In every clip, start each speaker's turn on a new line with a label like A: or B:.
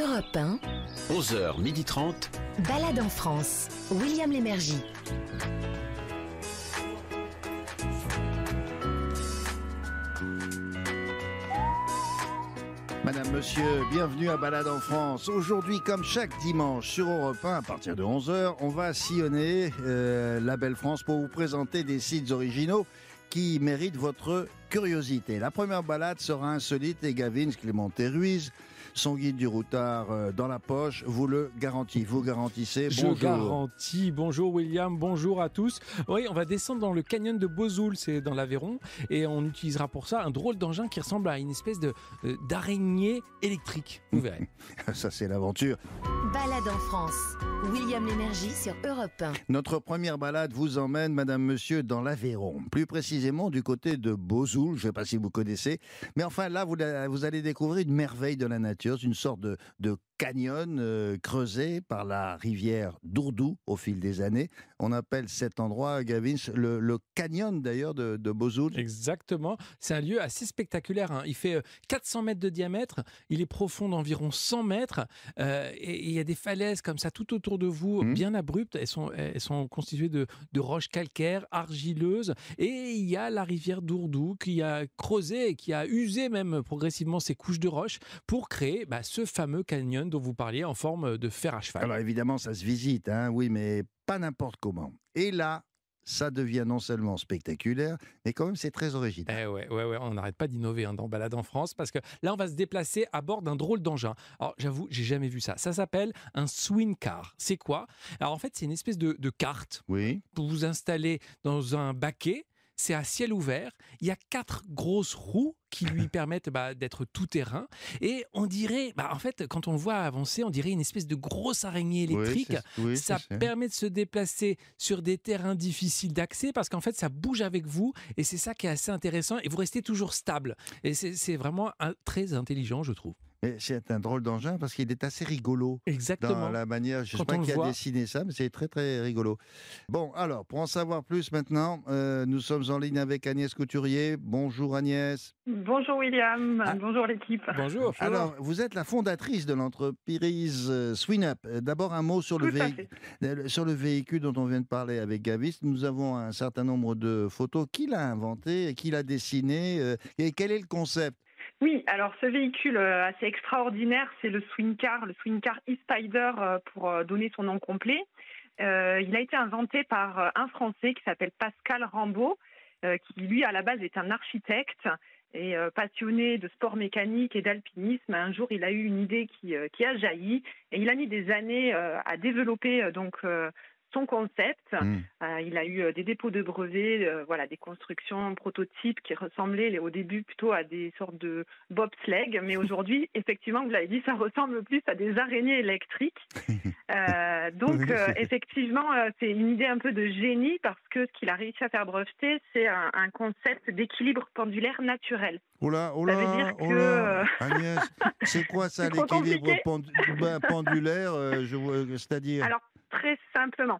A: Europe 1,
B: 11h30.
A: Balade en France. William Lémergie.
C: Madame, monsieur, bienvenue à Balade en France. Aujourd'hui, comme chaque dimanche sur Europe 1, à partir de 11h, on va sillonner la belle France pour vous présenter des sites originaux qui méritent votre curiosité. La première balade sera insolite et Gavin Clémenté Ruiz, son guide du routard dans la poche, vous le garantit. Vous garantissez. Bonjour.
D: Je garantis. Bonjour William, bonjour à tous. Oui, on va descendre dans le canyon de Bozoul, c'est dans l'Aveyron, et on utilisera pour ça un drôle d'engin qui ressemble à une espèce d'araignée électrique. Vous verrez.
C: Ça, c'est l'aventure.
A: Balade en France. William Lémergie sur Europe 1.
C: Notre première balade vous emmène, madame, monsieur, dans l'Aveyron. Plus précisément du côté de Bozoul, je ne sais pas si vous connaissez. Mais enfin, là, vous allez découvrir une merveille de la nature, une sorte de canyon creusé par la rivière Dourdou au fil des années. On appelle cet endroit, Gavin, le canyon d'ailleurs de Bozoul.
D: Exactement. C'est un lieu assez spectaculaire, hein. Il fait 400 mètres de diamètre. Il est profond d'environ 100 mètres. Et il y a des falaises comme ça tout autour de vous, bien abruptes. Elles sont constituées de roches calcaires, argileuses. Et il y a la rivière Dourdou qui a creusé et qui a usé même progressivement ces couches de roches pour créer ce fameux canyon dont vous parliez en forme de fer à cheval.
C: Alors évidemment, ça se visite, hein, oui, mais pas n'importe comment. Et là, ça devient non seulement spectaculaire, mais quand même c'est très original.
D: Ouais, on n'arrête pas d'innover dans Balade en France, parce que là on va se déplacer à bord d'un drôle d'engin. Alors j'avoue, j'ai jamais vu ça. Ça s'appelle un swing car. C'est quoi? Alors en fait, c'est une espèce de carte.
C: Oui.
D: Pour vous installer dans un baquet. C'est à ciel ouvert. Il y a 4 grosses roues qui lui permettent d'être tout-terrain. Et on dirait, en fait, quand on le voit avancer, on dirait une espèce de grosse araignée électrique. Ça permet de se déplacer sur des terrains difficiles d'accès parce qu'en fait, ça bouge avec vous. Et c'est ça qui est assez intéressant. Et vous restez toujours stable. Et c'est vraiment très intelligent, je trouve.
C: Mais c'est un drôle d'engin parce qu'il est assez rigolo.
D: Exactement.
C: Dans la manière, je ne sais pas qui a dessiné ça, mais c'est très très rigolo. Bon, alors, pour en savoir plus maintenant, nous sommes en ligne avec Agnès Couturier. Bonjour Agnès.
E: Bonjour William, bonjour l'équipe.
D: Bonjour.
C: Alors, vous êtes la fondatrice de l'entreprise SwingUp. D'abord un mot sur le véhicule dont on vient de parler avec Gavis. Nous avons un certain nombre de photos. Qui l'a inventé, qui l'a dessiné et quel est le concept?
E: Oui, alors ce véhicule assez extraordinaire, c'est le swing car e-Spider pour donner son nom complet. Il a été inventé par un Français qui s'appelle Pascal Rambaud, qui lui à la base est un architecte et passionné de sport mécanique et d'alpinisme. Un jour, il a eu une idée qui a jailli et il a mis des années à développer son concept. Il a eu des dépôts de brevets, des constructions prototypes qui ressemblaient au début plutôt à des sortes de bobsleigh, mais aujourd'hui, effectivement, vous l'avez dit, ça ressemble plus à des araignées électriques. Effectivement, c'est une idée un peu de génie parce que ce qu'il a réussi à faire breveter, c'est un concept d'équilibre pendulaire naturel.
C: Ça veut dire que... Agnès, c'est quoi ça, l'équilibre pendulaire c'est-à-dire...
E: Alors, très simplement,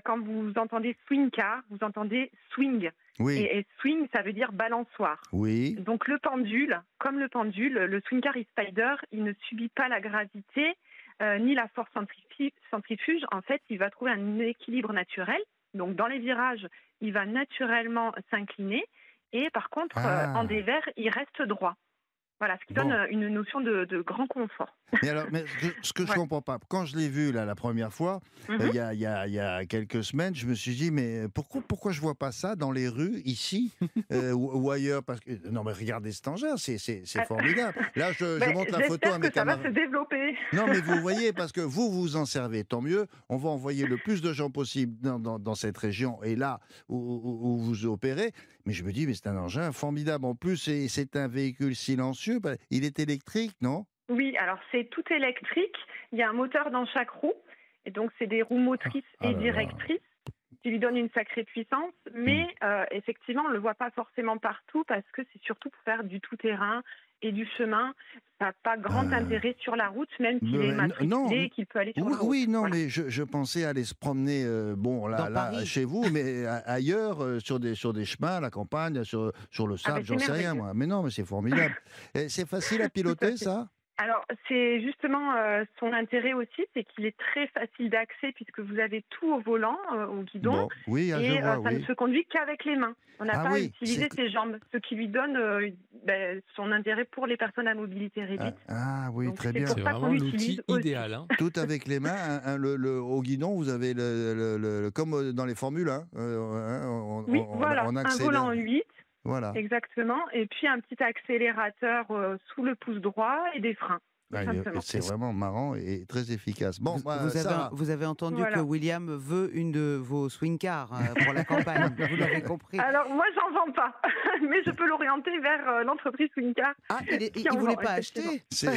E: quand vous entendez swing car, vous entendez swing.
C: Oui.
E: Et swing, ça veut dire balançoire.
C: Oui.
E: Donc le pendule, le swing car e-Spider, il ne subit pas la gravité ni la force centrifuge. En fait, il va trouver un équilibre naturel. Donc dans les virages, il va naturellement s'incliner. Et par contre, en dévers, il reste droit. Voilà, ce qui donne une notion de grand confort.
C: Mais ce que je ne comprends pas, quand je l'ai vu là, la première fois, il y a quelques semaines, je me suis dit, mais pourquoi je ne vois pas ça dans les rues, ici ou ailleurs non, mais regardez cet engin, c'est formidable. Là, je montre la photo à mes camarades.
E: Ça va se développer.
C: Non, mais vous voyez, parce que vous en servez, tant mieux. On va envoyer le plus de gens possible dans cette région et là où vous opérez. Mais je me dis, mais c'est un engin formidable. En plus, c'est un véhicule silencieux. Il est électrique, non?
E: Oui, alors c'est tout électrique. Il y a un moteur dans chaque roue. Et donc, c'est des roues motrices et directrices qui lui donnent une sacrée puissance. Mais effectivement, on ne le voit pas forcément partout parce que c'est surtout pour faire du tout-terrain et du chemin. Ça n'a pas grand intérêt sur la route, même s'il est matriculé et qu'il peut aller sur la route.
C: Oui, non, mais je pensais aller se promener là chez vous, mais ailleurs, sur des chemins, à la campagne, sur le sable, j'en sais rien, moi. Mais non, mais c'est formidable. Et c'est facile à piloter, ça?
E: Alors, c'est justement son intérêt aussi, c'est qu'il est très facile d'accès puisque vous avez tout au volant, au guidon,
C: Bon, oui,
E: et
C: je vois,
E: ça ne
C: oui.
E: se conduit qu'avec les mains. On n'a
C: Ah
E: pas à
C: oui,
E: utiliser ses jambes, ce qui lui donne son intérêt pour les personnes à mobilité réduite.
C: Oui,
E: Donc,
C: très
E: c'est
C: bien.
E: pour
D: C'est
E: ça qu'on
D: vraiment
E: l'utilise
D: l'outil
E: aussi.
D: idéal. Hein.
C: Tout avec les mains, au guidon, vous avez comme dans les Formules 1,
E: Oui, voilà,
C: on
E: un
C: accélère.
E: volant 8,
C: Voilà.
E: exactement, et puis un petit accélérateur sous le pouce droit et des freins, tout simplement.
C: C'est vraiment marrant et très efficace. Bon, Sarah,
F: Vous avez entendu que
E: Voilà.
F: William veut une de vos swing cars pour la campagne. Vous l'avez compris.
E: Alors, moi, j'en vends pas, mais je peux l'orienter vers l'entreprise Swingcar.
F: Ah, il
E: qui en
F: ne voulait
E: vend,
F: pas
E: effectivement.
F: acheter.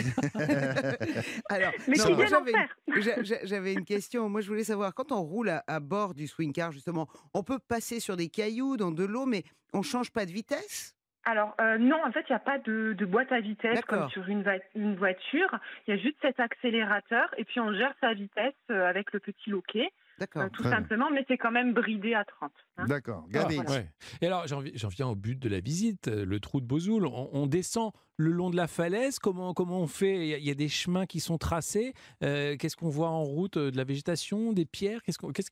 F: Alors,
E: Mais
F: non,
E: qui
F: moi,
E: vient d'en faire.
F: j'avais une question. Moi, je voulais savoir, quand on roule à bord du swing car, justement, on peut passer sur des cailloux, dans de l'eau, mais on change pas de vitesse?
E: Alors, non, en fait, il n'y a pas de boîte à vitesse comme
F: D'accord.
E: sur une voiture. Il y a juste cet accélérateur et puis on gère sa vitesse avec le petit loquet,
F: D'accord.
E: tout
C: Très bien.
E: simplement, mais c'est quand même bridé à 30. Hein.
C: d'accord.
D: Ah,
C: Gavin,
D: ouais. Et alors, j'en viens au but de la visite, le trou de Bozoul. On descend le long de la falaise. Comment on fait? Il y a des chemins qui sont tracés. Qu'est-ce qu'on voit en route? De la végétation, des pierres?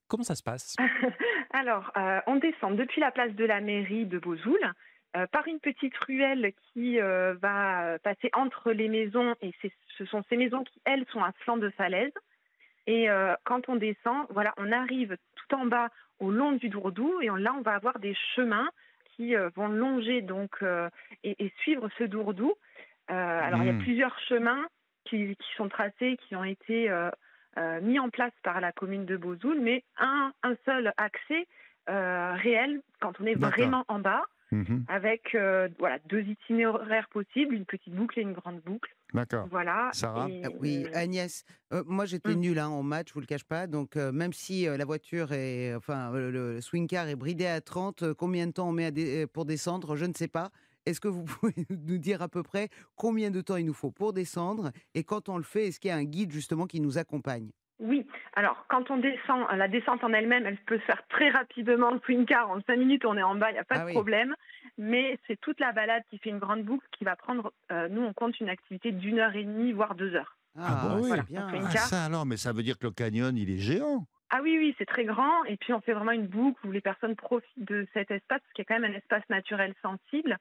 D: Comment ça se passe?
E: Alors, on descend depuis la place de la mairie de Bozoul par une petite ruelle qui va passer entre les maisons et ce sont ces maisons qui, elles, sont à flanc de falaise. Et quand on descend, voilà, on arrive tout en bas au long du Dourdou et là, on va avoir des chemins qui vont longer donc et suivre ce Dourdou. Alors, il y a plusieurs chemins qui sont tracés, qui ont été mis en place par la commune de Bozoul, mais un seul accès réel quand on est
C: D'accord.
E: vraiment en bas,
C: Mhm.
E: avec deux itinéraires possibles, une petite boucle et une grande boucle.
C: D'accord.
E: Voilà.
C: Sarah?
E: Et,
F: Oui, Agnès, moi j'étais nulle en maths, je vous le cache pas. Donc même si la voiture est, le swing car est bridé à 30, combien de temps on met pour descendre, je ne sais pas. Est-ce que vous pouvez nous dire à peu près combien de temps il nous faut pour descendre? Et quand on le fait, est-ce qu'il y a un guide justement qui nous accompagne?
E: Oui, alors quand on descend, la descente en elle-même, elle peut se faire très rapidement. Le swing car, en 5 minutes, on est en bas, il n'y a pas de problème. Mais c'est toute la balade qui fait une grande boucle qui va prendre, nous on compte une activité d'1h30, voire 2 heures.
C: Ah bon,
F: c'est
E: voilà,
F: bien.
E: un swing
C: Ah,
E: car.
C: ça alors, mais ça veut dire que le canyon, il est géant.
E: Ah oui, c'est très grand. Et puis on fait vraiment une boucle où les personnes profitent de cet espace, parce qu'il y a quand même un espace naturel sensible.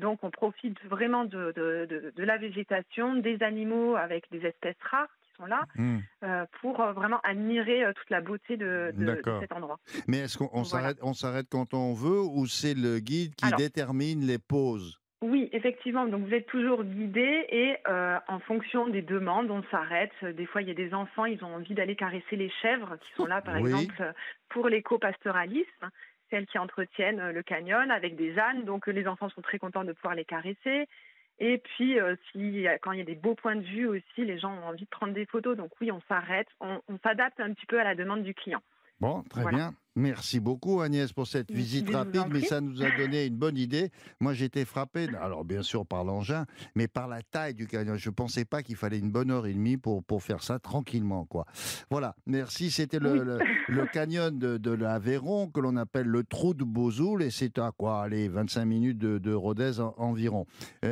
E: Donc on profite vraiment de la végétation, des animaux avec des espèces rares qui sont là, pour vraiment admirer toute la beauté de cet endroit.
C: Mais est-ce qu'on
E: Voilà.
C: on s'arrête quand on veut ou c'est le guide qui
E: Alors,
C: détermine les pauses?
E: Oui, effectivement. Donc vous êtes toujours guidé et en fonction des demandes, on s'arrête. Des fois, il y a des enfants, ils ont envie d'aller caresser les chèvres qui sont là, par
C: Oui.
E: exemple, pour l'éco-pastoralisme. Celles qui entretiennent le canyon avec des ânes. Donc les enfants sont très contents de pouvoir les caresser. Et puis, quand il y a des beaux points de vue aussi, les gens ont envie de prendre des photos. Donc oui, on s'arrête, on s'adapte un petit peu à la demande du client.
C: Bon, très
E: Voilà.
C: bien. Merci beaucoup Agnès pour cette visite
E: Je vous en
C: rapide, mais
E: prie.
C: ça nous a donné une bonne idée. Moi j'étais frappé, alors bien sûr par l'engin, mais par la taille du canyon. Je ne pensais pas qu'il fallait une bonne heure et demie pour faire ça tranquillement, quoi. Voilà, merci. C'était le canyon de l'Aveyron que l'on appelle le trou de Bozoul et c'est à quoi, allez, 25 minutes de Rodez environ.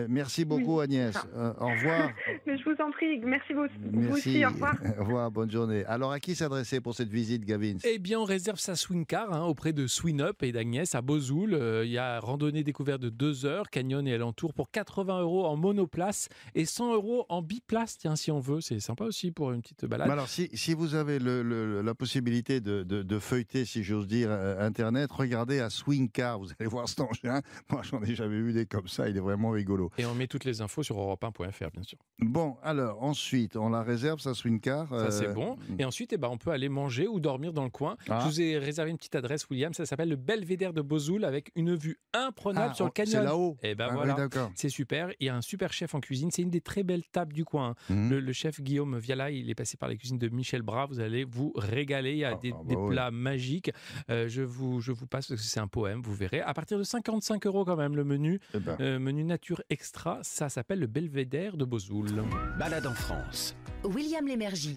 C: Merci beaucoup
E: Oui,
C: Agnès.
E: c'est
C: Au revoir.
E: Mais je vous en prie, merci vous
C: Merci.
E: aussi, au revoir.
C: Au revoir, bonne journée. Alors à qui s'adresser pour cette visite, Gavin?
D: Eh bien, on réserve sa swing car auprès de Swing Up et d'Agnès à Bozoul. Il y a randonnée découverte de 2 heures, canyon et alentour pour 80 € en monoplace et 100 € en biplace, tiens, si on veut. C'est sympa aussi pour une petite balade.
C: Mais alors, si vous avez la possibilité de feuilleter, si j'ose dire, Internet, regardez à Swing Car, vous allez voir cet engin. Moi, j'en ai jamais vu des comme ça, il est vraiment rigolo.
D: Et on met toutes les infos sur europe1.fr, bien sûr.
C: Bon, alors, ensuite, on la réserve, sa Swing Car.
D: Ça, c'est bon. Et ensuite, on peut aller manger ou dormir dans le coin.
C: Ah.
D: Je vous ai réservé une petite adresse, William. Ça s'appelle le Belvédère de Bozoul avec une vue imprenable sur le canyon.
C: C'est là-haut.
D: Et ben
C: Ah,
D: voilà.
C: oui, d'accord.
D: C'est super. Il y a un super chef en cuisine. C'est une des très belles tables du coin.
C: Mhm.
D: Le chef Guillaume Viala, il est passé par la cuisine de Michel Bras. Vous allez vous régaler. Il y a des
C: oui.
D: plats magiques. Je vous passe parce que c'est un poème, vous verrez. À partir de 55 € quand même, le menu.
C: Eh ben.
D: Menu nature extra. Ça s'appelle le Belvédère de Bozoul.
B: Balade en France.
A: William Lémergie.